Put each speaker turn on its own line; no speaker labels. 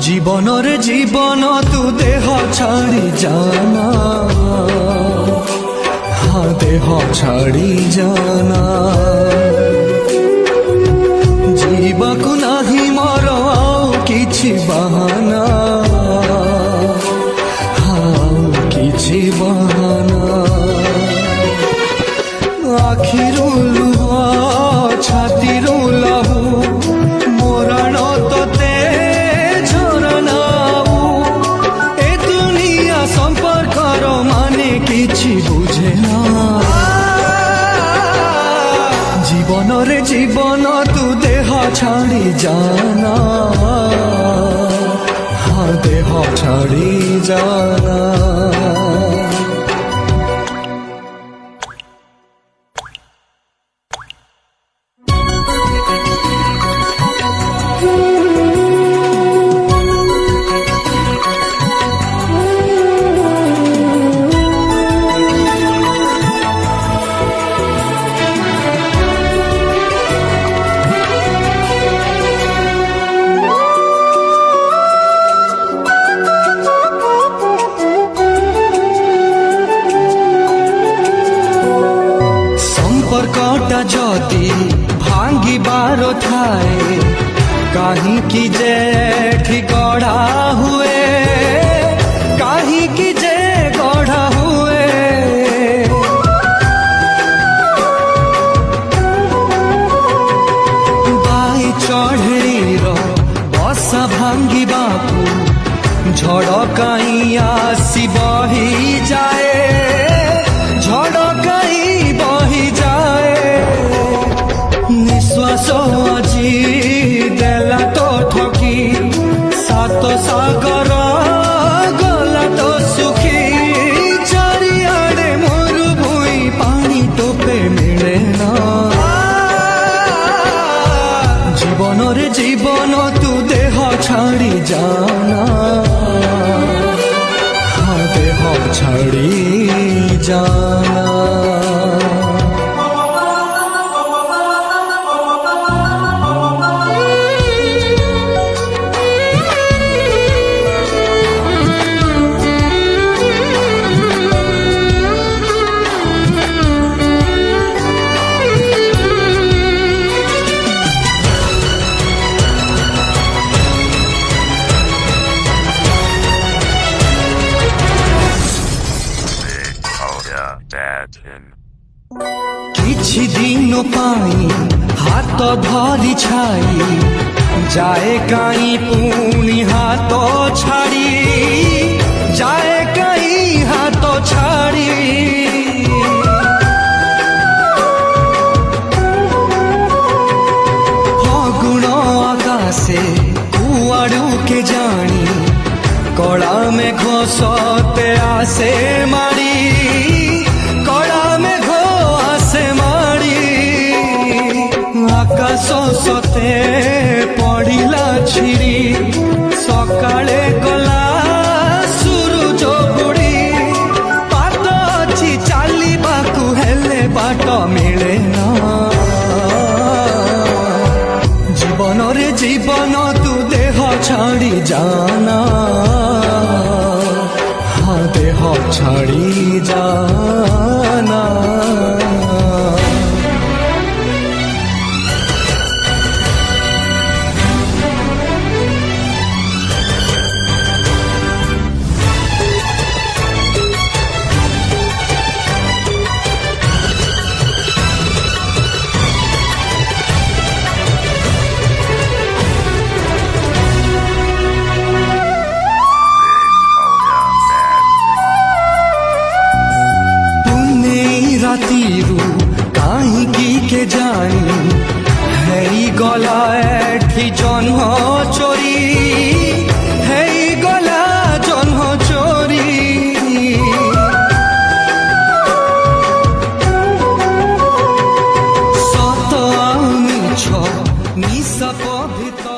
জীবনের জীবন তু দেহ ছাড়ি জানা, হ্যাঁ দেহ ছাড়ি জানা। ଯିବାକୁ ନାହିଁ ମୋର ଆଉ କିଛି ବାହାନା, ଆଉ କିଛି ବାହାନା। ଆଖିରୁ ଲୁହ ଛାତିରୁ ଲହୁ ମୋରାଣ ତତେ ଝରଣାଉ। ଏ ଦୁନିଆ ସମ୍ପର୍କର ମାନେ କିଛି ବୁଝେ ନା। জীবনরে জীবন তু দেহ ছাড়ি জানা, হ্যাঁ দেহ ছাড়ি জানা। সম্পর্কটা যদি ভাঙ্গিবার থায়ে কাহিকি যে এঠি গড়া হুয়ে, কাহিকি যে গড়া হুয়ে। বাই চঢ়েইর বসা ভাঙ্গিবাকু ঝড় কাই আসি বহি যায়, ঝড় কাই বহি যায়। নিঃশ্বাস আজি দেলা তো ঠকি, সাত সাগর গলা তো সুখী। চারিআড়ে মরুভূমি পানি তোপে মিলে না। জীবনরে জীবন তু দেহ ছাড়ি জানা, হ্যাঁ দেহ ছাড়ি জানা। କିଛି ଦିନ ପାଇଁ ହାତ ଧରି ଛାଇ ଯାଏ କାଇଁ ପୁଣି ହାତ ଛାଡ଼ି, ଯାଏ କାଇଁ ହାତ ଛାଡ଼ି। ଫଗୁଣ ଆକାଶେ କୁଆଡ଼ୁ କେ ଜାଣି କଳା ମେଘ ସତେ ଆସେ ମାଡ଼ି, কড়া মেঘ আসে মাড়ি। আকাশ সতে পড়িলা ছিড়ি, সকালে গলা সূরজ বুড়ি। পাত ଅଛି ଚାଲିବାକୁ ହେଲେ ବାଟ ମିଳେ ନା। জীবনরে জীবন তু দেহ ছাড়ি জানা, হ্যাঁ দেহ ছাড়ি জানা। ରାତିରୁ କାହିଁକି କେଜାଣି ହେଇଗଲା ଏଠି ଜହ୍ନ ଚୋରି, ହେଇଗଲା ଜହ୍ନ ଚୋରି। ସତ ଆଉ ମିଛ ନିଶାପ ଭିତରେ